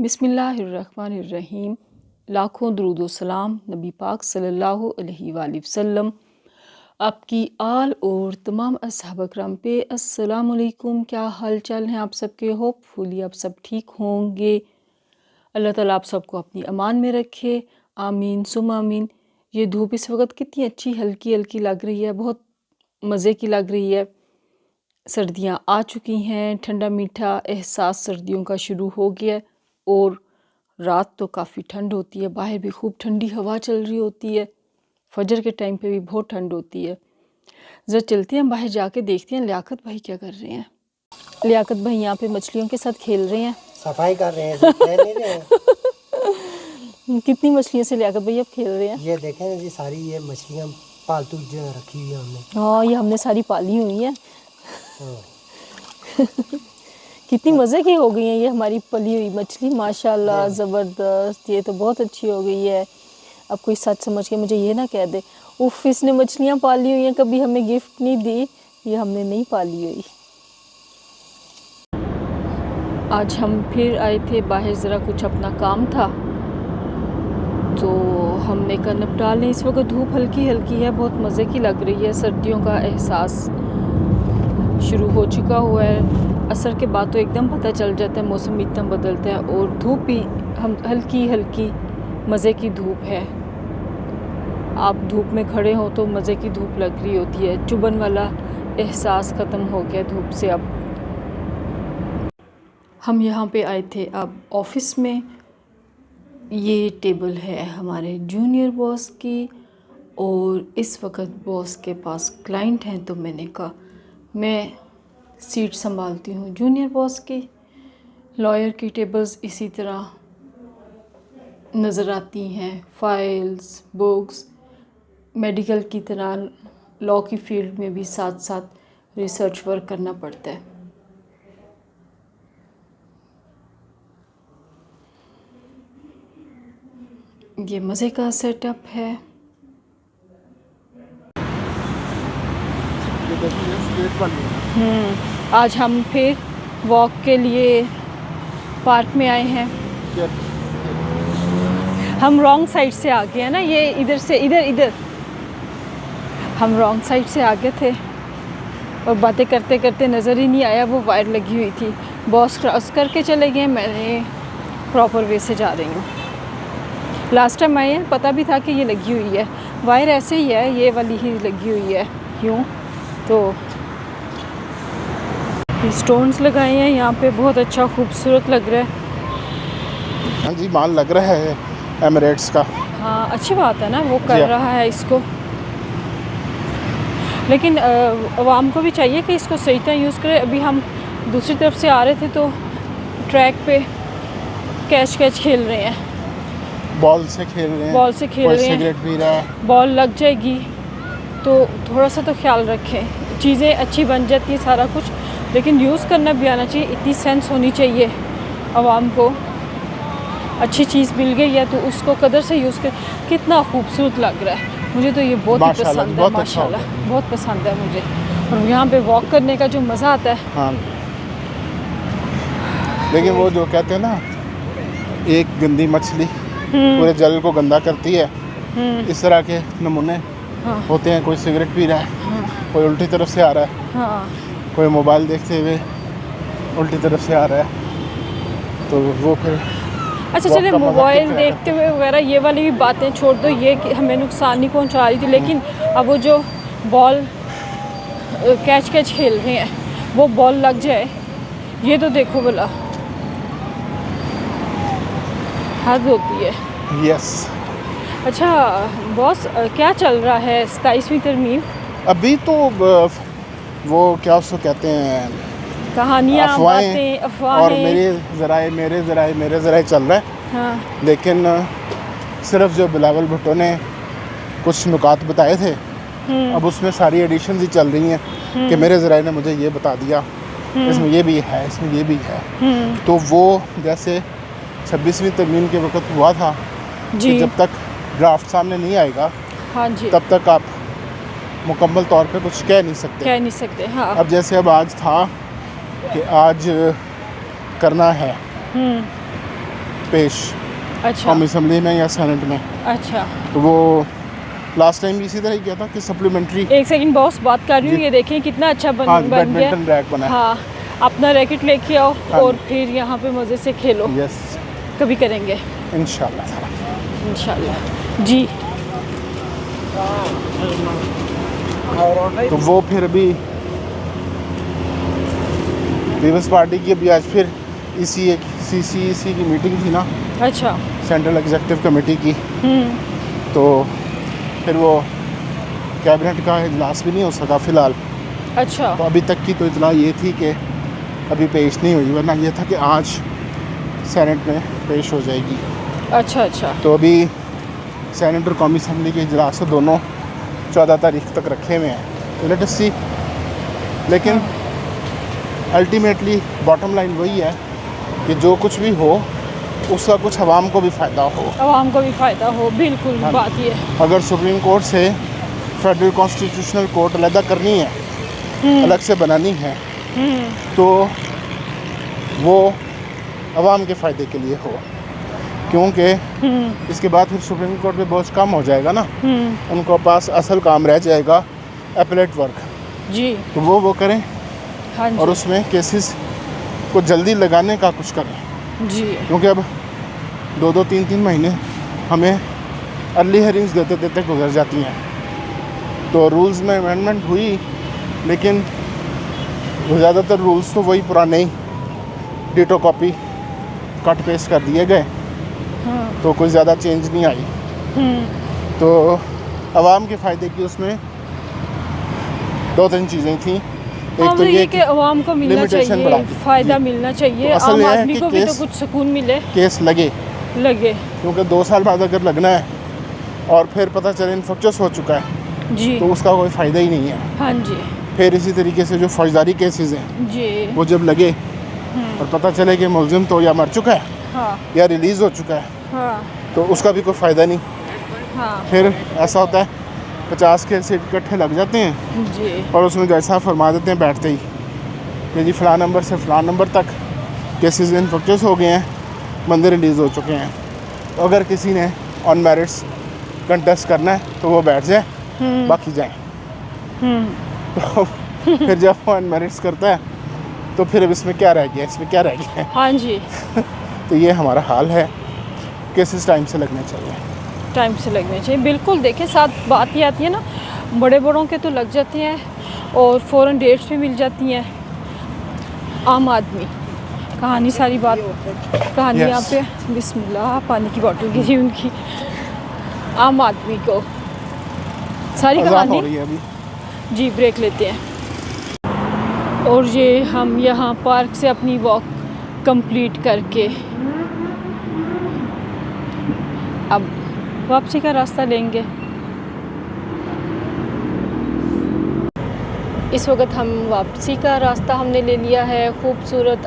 बिस्मिल्लाहिर्रहमानिर्रहीम। लाखों दुरूद व सलाम नबी पाक सल्लल्लाहु अलैहि वसल्लम आपकी आल और तमाम अस्हाब अकराम पे अस्सलाम वालेकुम। क्या हाल चाल हैं आप सबके? होपफुली आप सब ठीक होंगे। अल्लाह ताला आप सबको अपनी अमान में रखे, आमीन सुम आमीन। ये धूप इस वक्त कितनी अच्छी हल्की हल्की लग रही है, बहुत मज़े की लग रही है। सर्दियाँ आ चुकी हैं, ठंडा मीठा एहसास सर्दियों का शुरू हो गया और रात तो काफ़ी ठंड होती है, बाहर भी खूब ठंडी हवा चल रही होती है, फजर के टाइम पे भी बहुत ठंड होती है। ज़रा चलते हैं बाहर, जाके देखते हैं लियाकत भाई क्या कर रहे हैं। लियाकत भाई यहाँ पे मछलियों के साथ खेल रहे हैं, सफाई कर रहे हैं, खेल नहीं रहे हैं। कितनी मछलियों से लियाकत भाई अब खेल रहे हैं? ये देखें जी, सारी ये मछलियाँ पालतू जो रखी हुई है हमने। हाँ, ये हमने सारी पाली हुई हैं। हाँ। कितनी मज़े की हो गई है ये हमारी पली हुई मछली, माशाल्लाह ज़बरदस्त। ये तो बहुत अच्छी हो गई है। अब कोई सच समझ के मुझे ये ना कह दे उफ इसने मछलियाँ पाली हुई हैं, कभी हमें गिफ्ट नहीं दी। ये हमने नहीं पाली हुई। आज हम फिर आए थे बाहर, ज़रा कुछ अपना काम था तो हमने कहा निपटा लें। इस वक्त धूप हल्की हल्की है, बहुत मज़े की लग रही है। सर्दियों का एहसास शुरू हो चुका हुआ है। असर के बाद तो एकदम पता चल जाता है, मौसम इतना बदलता है और धूप भी हम हल्की हल्की मज़े की धूप है। आप धूप में खड़े हो तो मज़े की धूप लग रही होती है, चुभन वाला एहसास ख़त्म हो गया धूप से। अब हम यहाँ पे आए थे अब ऑफ़िस में। ये टेबल है हमारे जूनियर बॉस की और इस वक्त बॉस के पास क्लाइंट हैं, तो मैंने कहा मैं सीट संभालती हूँ जूनियर बॉस की। लॉयर की टेबल्स इसी तरह नज़र आती हैं, फाइल्स बुक्स। मेडिकल की तरह लॉ की फील्ड में भी साथ साथ रिसर्च वर्क करना पड़ता है। ये मज़े का सेटअप है। आज हम फिर वॉक के लिए पार्क में आए हैं। हम रॉन्ग साइड से आ गए हैं ना, ये इधर से इधर हम रॉन्ग साइड से आ गए थे और बातें करते करते नज़र ही नहीं आया वो वायर लगी हुई थी। बॉस क्रॉस करके चले गए, मैंने प्रॉपर वे से जा रही हूँ। लास्ट टाइम आए हैं पता भी था कि ये लगी हुई है वायर, ऐसे ही है, ये वाली ही लगी हुई है यूँ। तो स्टोन्स लगाए हैं यहाँ पे, बहुत अच्छा खूबसूरत लग रहा है। हाँ जी, माल लग रहा है एमिरेट्स का। हाँ अच्छी बात है ना, वो कर रहा है इसको। लेकिन अवाम को भी चाहिए कि इसको सही तरह यूज़ करे। अभी हम दूसरी तरफ से आ रहे थे तो ट्रैक पे कैच खेल रहे हैं, बॉल से खेल रहे हैं, बॉल से खेल रहे हैं, सिगरेट पी रहा है। बॉल लग जाएगी तो थोड़ा सा तो ख्याल रखें। चीज़ें अच्छी बन जाती है सारा कुछ, लेकिन यूज़ करना भी आना चाहिए। इतनी सेंस होनी चाहिए आवाम को। अच्छी चीज़ मिल गई है तो उसको कदर से यूज़ कर। कितना खूबसूरत लग रहा है, मुझे तो ये बहुत ही पसंद है, माशाल्लाह बहुत पसंद है मुझे। और यहाँ पे वॉक करने का जो मज़ा आता है। हाँ, लेकिन वो जो कहते हैं ना, एक गंदी मछली पूरे जल को गंदा करती है, इस तरह के नमूने होते हैं। कोई सिगरेट पी रहा है, कोई उल्टी तरफ से आ रहा है, कोई मोबाइल देखते हुए उल्टी तरफ से आ रहा है, तो वो फिर अच्छा चले मोबाइल देखते हुए वगैरह ये वाली भी बातें छोड़ दो, ये कि हमें नुकसान नहीं पहुंचा रही थी। लेकिन अब वो जो बॉल कैच खेल रहे हैं, वो बॉल लग जाए, ये तो देखो भला हद होती है। यस। अच्छा बॉस, क्या चल रहा है 27वीं तरमीम? अभी तो वो क्या उसको कहते हैं, कहानियाँ, बातें, अफवाहें और मेरे ज़राए चल रहा है। हाँ। लेकिन सिर्फ जो बिलावल भुट्टो ने कुछ नुकात बताए थे, अब उसमें सारी एडिशंस ही चल रही हैं कि मेरे ज़राए ने मुझे ये बता दिया, इसमें ये भी है, इसमें ये भी है। तो वो जैसे 26वीं तरमीम के वक्त हुआ था कि जब तक ड्राफ्ट सामने नहीं आएगा, हाँ जी, तब तक आप मुकम्मल तौर पे कुछ कह नहीं सकते। हाँ। अब जैसे अब आज था कि आज करना है, पेश अच्छा कौमी असम्बली में या सेनेट में। अच्छा। तो वो लास्ट टाइम भी इसी तरह ही किया था कि सप्लीमेंट्री। एक सेकंड बॉस, बात कर रही हूँ, जी। ये देखें कितना अच्छा बन हाँ, बन गया। बैडमिंटन रैक बना है। हाँ, अपना रैकेट लेके आओ हाँ और जी। फिर यहाँ पे मज़े से खेलो। यस, कभी करेंगे इंशाल्लाह। इंशाल्लाह जी। तो वो फिर अभी पीपल्स पार्टी की अभी आज फिर CCEC की मीटिंग थी ना, अच्छा। सेंट्रल एग्जीक्यूटिव कमेटी की। हम्म। तो फिर वो कैबिनेट का इजलास भी नहीं हो सका फ़िलहाल। अच्छा। तो अभी तक की तो इतना ये थी कि अभी पेश नहीं हुई, वरना ये था कि आज सेनेट में पेश हो जाएगी। अच्छा अच्छा। तो अभी सेनेट और कौमी असम्बली के इजलास तो दोनों 14 तारीख तक रखे हुए हैं। तो लेट अस सी। लेकिन अल्टीमेटली बॉटम लाइन वही है कि जो कुछ भी हो उसका कुछ आवाम को भी फ़ायदा हो, आवाम को भी फ़ायदा हो। बिल्कुल हाँ। बात ये है। अगर सुप्रीम कोर्ट से फेडरल कॉन्स्टिट्यूशनल कोर्ट अलग करनी है, अलग से बनानी है, तो वो आवाम के फ़ायदे के लिए हो, क्योंकि इसके बाद फिर सुप्रीम कोर्ट पे बोझ कम हो जाएगा ना। उनको पास असल काम रह जाएगा, एपलेट वर्क। जी। तो वो करें हाँ जी। और उसमें केसेस को जल्दी लगाने का कुछ करें, जी। क्योंकि अब 2-2, 3-3 महीने हमें अर्ली हेयरिंग्स देते देते गुजर जाती हैं। तो रूल्स में अमेंडमेंट हुई, लेकिन वो ज़्यादातर रूल्स तो वही पुराने ही डिटो कॉपी कट पेस्ट कर दिए गए। हाँ। तो कोई ज़्यादा चेंज नहीं आई। तो आवाम के फ़ायदे की उसमें 2-3 चीज़ें थी। एक तो ये कि आवाम को मिलना लिमिटेशन बढ़ा चाहिए, दी। फ़ायदा जी। मिलना चाहिए, तो असल आम ये है आदमी कि को भी तो केस- कुछ सुकून मिले, केस लगे, लगे। 2 साल बाद अगर लगना है और फिर पता चले इन्फेक्शस हो चुका है, जी। तो उसका कोई फ़ायदा ही नहीं है। हाँ जी। फिर इसी तरीके से जो फौजदारी केसेस हैं, जी। वो जब लगे और पता चले कि मुलजिम तो या मर चुका है हाँ या रिलीज़ हो चुका है, हाँ तो उसका भी कोई फ़ायदा नहीं। हाँ। फिर ऐसा होता है 50 केस इकट्ठे लग जाते हैं जी। और उसमें जैसा फरमा देते हैं बैठते ही कि जी फ़लाँ नंबर से फ़लाँ नंबर तक केसेस इन्फेक्शस हो गए हैं, बंदे रिलीज़ हो चुके हैं। तो अगर किसी ने ऑन मेरिट्स कंटेस्ट करना है तो वो बैठ जाए, बाकी जाए। तो फिर जब वो ऑन मेरिट्स करता है तो फिर अब इसमें क्या रह गया, इसमें क्या रह गया। हाँ जी। तो ये हमारा हाल है, केसेस टाइम से लगने चाहिए। टाइम से लगने चाहिए, बिल्कुल। देखें, साथ बात ये आती है ना, बड़े बड़ों के तो लग जाते हैं और फ़ौरन डेट्स भी मिल जाती हैं। आम आदमी कहानी, सारी बात कहानी Yes. यहाँ पे बिस्मिल्लाह, पानी की बोतल गिरी उनकी। आम आदमी को सारी अज़ान हो कहानी। रही है अभी। जी, ब्रेक लेते हैं। और ये हम यहाँ पार्क से अपनी वॉक कंप्लीट करके अब वापसी का रास्ता लेंगे। इस वक्त हम वापसी का रास्ता हमने ले लिया है। खूबसूरत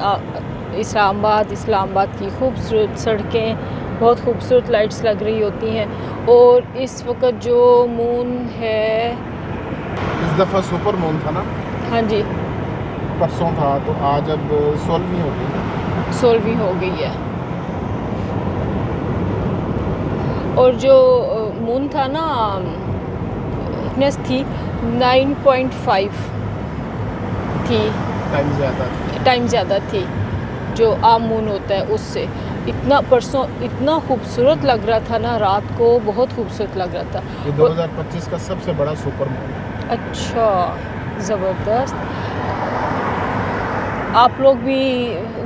इस्लामाबाद की खूबसूरत सड़कें, बहुत खूबसूरत लाइट्स लग रही होती हैं। और इस वक्त जो मून है, इस दफ़ा सुपर मून था ना, हाँ जी, परसों था, तो आज अब 16वीं हो गई। 16वीं हो गई है। और जो मून था ना, थिकनेस थी 9.5 थी, टाइम ज़्यादा थी जो आम मून होता है उससे। इतना परसों इतना खूबसूरत लग रहा था ना, रात को बहुत खूबसूरत लग रहा था। ये 2025 का सबसे बड़ा सुपर मून है। अच्छा, ज़बरदस्त। आप लोग भी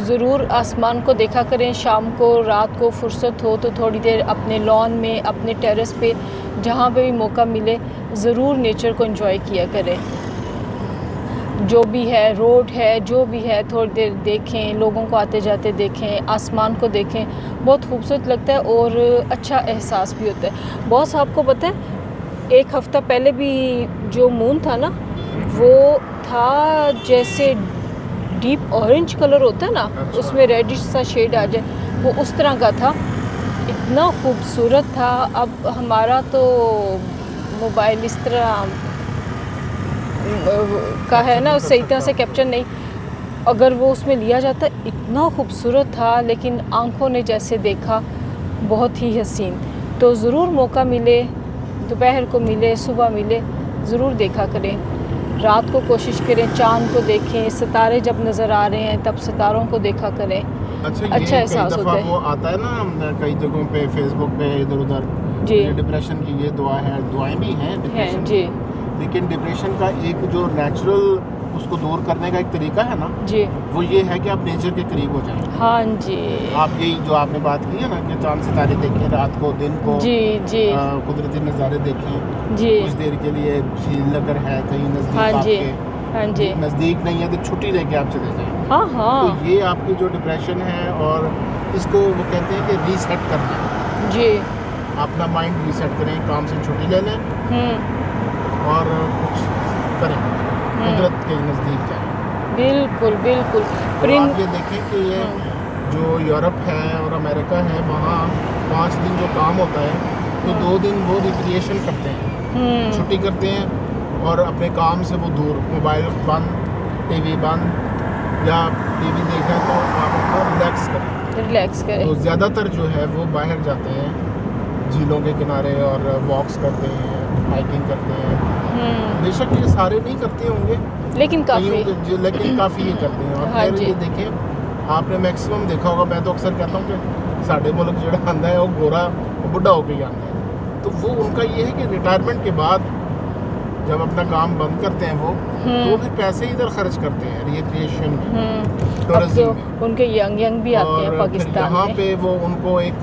ज़रूर आसमान को देखा करें, शाम को, रात को फुर्सत हो तो थोड़ी देर अपने लॉन में, अपने टेरेस पे, जहाँ पे भी मौका मिले, ज़रूर नेचर को एंजॉय किया करें। जो भी है, रोड है, जो भी है, थोड़ी देर देखें, लोगों को आते जाते देखें, आसमान को देखें, बहुत खूबसूरत लगता है और अच्छा एहसास भी होता है। बॉस, आपको पता है, एक हफ़्ता पहले भी जो मून था ना, वो था जैसे डीप ऑरेंज कलर होता है ना, उसमें रेडिश सा शेड आ जाए, वो उस तरह का था। इतना खूबसूरत था। अब हमारा तो मोबाइल इस तरह का है ना, सही तरह से कैप्चर नहीं, अगर वो उसमें लिया जाता इतना खूबसूरत था, लेकिन आँखों ने जैसे देखा बहुत ही हसीन। तो ज़रूर मौका मिले, दोपहर को मिले, सुबह मिले, ज़रूर देखा करें। रात को कोशिश करें चाँद को देखें, सितारे जब नज़र आ रहे हैं तब सितारों को देखा करें। अच्छा, ये अच्छा कई एहसास दफ़ा होता है। वो आता है ना कई जगहों पे फेसबुक पे इधर उधर, जी। ये डिप्रेशन की ये दुआ है, दुआएं भी हैं हैं डिप्रेशन जी। की, लेकिन डिप्रेशन का एक जो नेचुरल उसको दूर करने का एक तरीका है ना, जी। वो ये है कि आप नेचर के करीब हो जाएं। हाँ जी। आप यही जो आपने बात की है ना कि चांद सितारे देखें रात को, दिन को, जी जी कुदरती नज़ारे देखें जी। कुछ देर के लिए। झील अगर है कहीं हाँ नज़दीक जी। आपके, हाँ जी। नज़दीक नहीं है तो छुट्टी लेके आप चले जाएं। हाँ हाँ तो ये आपकी जो डिप्रेशन है, और इसको वो कहते हैं कि रीसेट करना है, जी। अपना माइंड रीसेट करें, काम से छुट्टी ले लें और कुछ करें, कुदरत के नज़दीक जाएं। बिल्कुल बिल्कुल। तो आप ये देखें कि ये जो यूरोप है और अमेरिका है, वहाँ 5 दिन जो काम होता है तो 2 दिन वो रिक्रिएशन करते हैं, छुट्टी करते हैं और अपने काम से वो दूर, मोबाइल बंद, टीवी बंद, या टीवी देखा तो आप अपना रिलैक्स करें। तो ज़्यादातर जो है वो बाहर जाते हैं, झीलों के किनारे और वॉक्स करते हैं, हाइकिंग करते हैं। बेशक ये सारे नहीं करते होंगे, लेकिन काफ़ी लेकिन काफ़ी ये करते हैं। और हाँ फिर जी। ये देखें, आपने मैक्सिमम देखा होगा, मैं तो अक्सर कहता हूँ कि साढ़े मुल्क जो आंदा है वो गोरा, वो बुढ़ा होकर ही आंदा है। तो वो उनका ये है कि रिटायरमेंट के बाद जब अपना काम बंद करते हैं वो, तो फिर पैसे इधर खर्च करते हैं रिक्रिएशन में, अब टूरिज्म तो में। उनके यंग भी आते हैं और फिर पाकिस्तान यहाँ में। पे वो उनको एक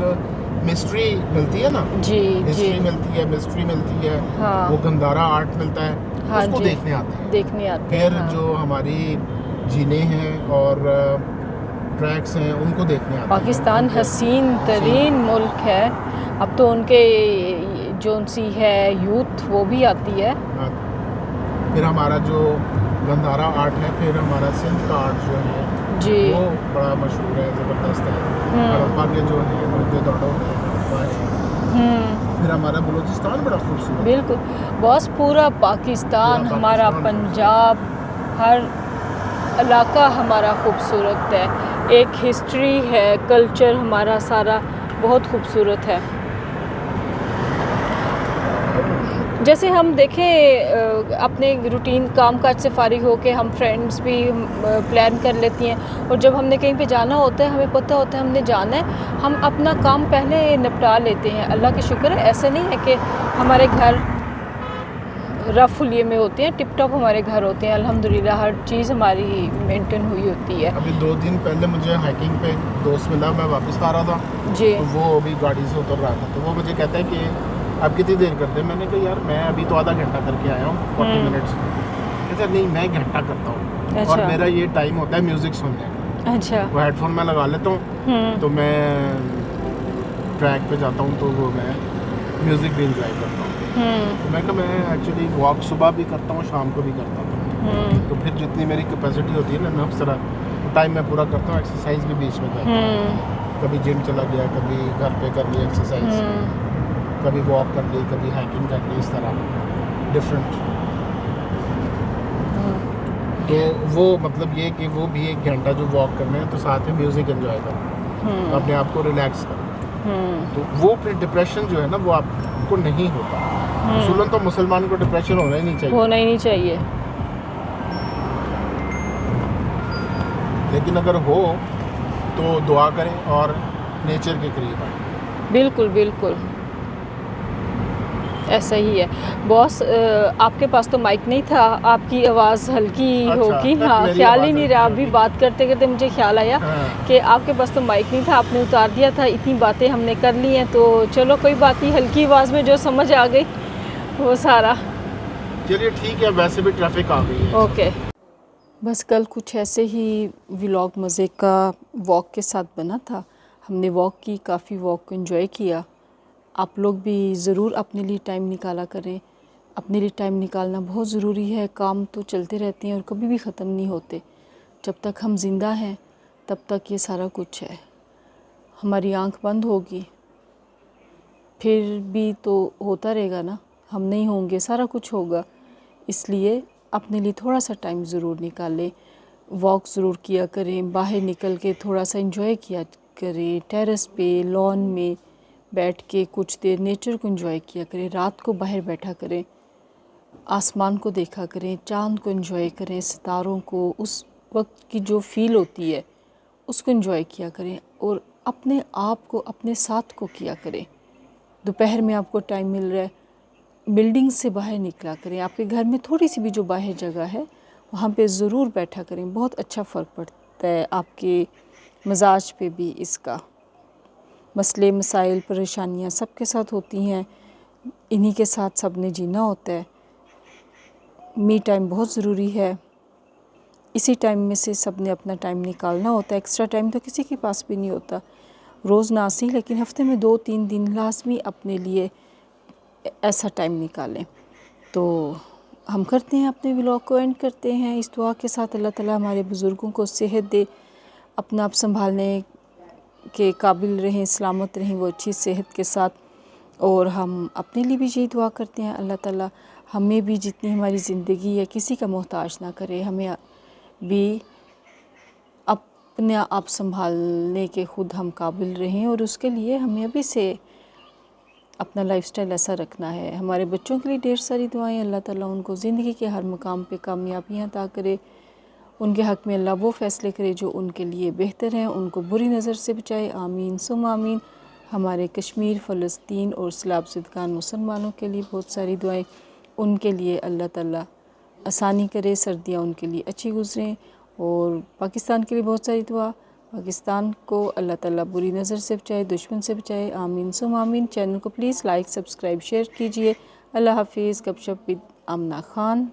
मिस्ट्री मिलती है ना, जी हिस्ट्री जी। मिलती है, मिस्ट्री मिलती है, हाँ। वो गंधारा आर्ट मिलता है, हाँ उसको जी। देखने आते हैं। देखने आते हैं। फिर हाँ। जो हमारी झीलें हैं और ट्रैक्स हैं उनको देखने आते हैं। पाकिस्तान उनको- हसीन तरीन मुल्क है। अब तो उनके जो सी है यूथ वो भी आती है। हाँ। फिर हमारा जो गंधारा आर्ट है, फिर हमारा सिंध का आर्ट जो है जी। वो बड़ा मशहूर है, ज़बरदस्त है। हड़प्पा के जो है जो दौड़ो है, हड़प्पा है। फिर हमारा बलूचिस्तान बड़ा खूबसूरत है। बिल्कुल, बस पूरा पाकिस्तान पूरा हमारा, पाकिस्तान। पंजाब, हर इलाका हमारा खूबसूरत है। एक हिस्ट्री है, कल्चर हमारा सारा बहुत खूबसूरत है। जैसे हम देखें अपने रूटीन काम काज से फारिग होकर हम फ्रेंड्स भी प्लान कर लेती हैं, और जब हमने कहीं पे जाना होता है, हमें पता होता है हमने जाना है, हम अपना काम पहले निपटा लेते हैं। अल्लाह का शुक्र है, ऐसे नहीं है कि हमारे घर रफ हुलिये में होते हैं, टिप टॉप हमारे घर होते हैं, अल्हम्दुलिल्लाह हर चीज़ हमारी मेंटेन हुई होती है। अभी 2 दिन पहले मुझे हाइकिंग पे एक दोस्त मिला, मैं वापस आ रहा था, जी। तो वो अभी गाड़ी से उतर रहा था, तो वो मुझे कहता है कि आप कितनी देर करते हैं? मैंने कहा यार मैं अभी तो आधा घंटा करके आया हूँ, 40 मिनट्स। कहता नहीं मैं घंटा करता हूँ, और अच्छा। मेरा ये टाइम होता है म्यूज़िक सुनने का। अच्छा। वो हेडफोन मैं लगा लेता हूँ, तो मैं ट्रैक पे जाता हूँ, तो वो मैं म्यूज़िक भी इंजॉय करता हूँ। तो मैं कहा मैं एक्चुअली वॉक सुबह भी करता हूँ, शाम को भी करता हूँ, तो फिर जितनी मेरी कैपेसिटी होती है ना, मैं उस तरह टाइम में पूरा करता हूँ। एक्सरसाइज भी बीच में करता हूँ, कभी जिम चला गया, कभी घर पे कर ली एक्सरसाइज, कभी वॉक कर ली, कभी हाइकिंग कर ली, इस तरह डिफरेंट। तो वो मतलब ये कि वो भी 1 घंटा जो वॉक करना है, तो साथ में म्यूज़िक एंजॉय करना, तो अपने आप को रिलैक्स करना, तो वो फिर डिप्रेशन जो है ना वो आपको नहीं होता। उसूलन तो मुसलमान को डिप्रेशन होना ही नहीं चाहिए, होना ही नहीं चाहिए। लेकिन अगर हो तो दुआ करें और नेचर के करीब आए। बिल्कुल बिल्कुल ऐसा ही है। बॉस आपके पास तो माइक नहीं था, आपकी आवाज़ हल्की अच्छा, होगी। हाँ, मेरी ख्याल ही आवाज़ नहीं रहा। हल्की अभी होगी। बात करते करते मुझे ख्याल आया हाँ। कि आपके पास तो माइक नहीं था, आपने उतार दिया था। इतनी बातें हमने कर ली हैं, तो चलो कोई बात नहीं, हल्की आवाज़ में जो समझ आ गई वो सारा। चलिए ठीक है, वैसे भी ट्रैफिक आ गई है। ओके। बस कल कुछ ऐसे ही व्लॉग मज़े का वॉक के साथ बना था। हमने वॉक की, काफ़ी वॉक को एंजॉय किया। आप लोग भी ज़रूर अपने लिए टाइम निकाला करें। अपने लिए टाइम निकालना बहुत ज़रूरी है। काम तो चलते रहते हैं और कभी भी ख़त्म नहीं होते। जब तक हम ज़िंदा हैं तब तक ये सारा कुछ है। हमारी आँख बंद होगी फिर भी तो होता रहेगा ना, हम नहीं होंगे, सारा कुछ होगा। इसलिए अपने लिए थोड़ा सा टाइम ज़रूर निकालें। वॉक ज़रूर किया करें, बाहर निकल के थोड़ा सा एंजॉय किया करें, टेरेस पे लॉन में बैठ के कुछ देर नेचर को एंजॉय किया करें, रात को बाहर बैठा करें, आसमान को देखा करें, चाँद को एंजॉय करें, सितारों को, उस वक्त की जो फ़ील होती है उसको एंजॉय किया करें और अपने आप को अपने साथ को किया करें। दोपहर में आपको टाइम मिल रहा है, बिल्डिंग से बाहर निकला करें, आपके घर में थोड़ी सी भी जो बाहर जगह है वहाँ पे ज़रूर बैठा करें, बहुत अच्छा फ़र्क पड़ता है आपके मिजाज पे भी इसका। मसले मसाइल परेशानियाँ सबके साथ होती हैं, इन्हीं के साथ सब ने जीना होता है। मी टाइम बहुत ज़रूरी है, इसी टाइम में से सब ने अपना टाइम निकालना होता है। एक्स्ट्रा टाइम तो किसी के पास भी नहीं होता, रोज़ ना सही लेकिन हफ्ते में 2-3 दिन लाजमी अपने लिए ऐसा टाइम निकालें। तो हम करते हैं अपने व्लॉग को एंड करते हैं इस दुआ के साथ, अल्लाह ताला हमारे बुज़ुर्गों को सेहत दे, अपना आप संभालने के काबिल रहें, सलामत रहें वो अच्छी सेहत के साथ। और हम अपने लिए भी यही दुआ करते हैं अल्लाह ताला हमें भी जितनी हमारी ज़िंदगी है किसी का मोहताज ना करे, हमें भी अपने आप संभालने के ख़ुद हम काबिल रहें और उसके लिए हमें अभी से अपना लाइफस्टाइल ऐसा रखना है। हमारे बच्चों के लिए ढेर सारी दुआएं, अल्लाह ताला उनको ज़िंदगी के हर मुकाम पे कामयाबियाँ अता करे, उनके हक़ में अल्लाह वो फ़ैसले करे जो उनके लिए बेहतर हैं, उनको बुरी नज़र से बचाए, आमीन सुम आमीन। हमारे कश्मीर, फ़लस्तीन और सैलाब-ज़दगान मुसलमानों के लिए बहुत सारी दुआएं, उनके लिए अल्लाह ताला आसानी करे, सर्दियाँ उनके लिए अच्छी गुज़रें। और पाकिस्तान के लिए बहुत सारी दुआ, पाकिस्तान को अल्लाह ताला बुरी नज़र से बचाए, दुश्मन से बचाए, आमीन सुम आमीन। चैनल को प्लीज़ लाइक, सब्सक्राइब, शेयर कीजिए। अल्लाह हाफिज़। गपशप विद आमना खान।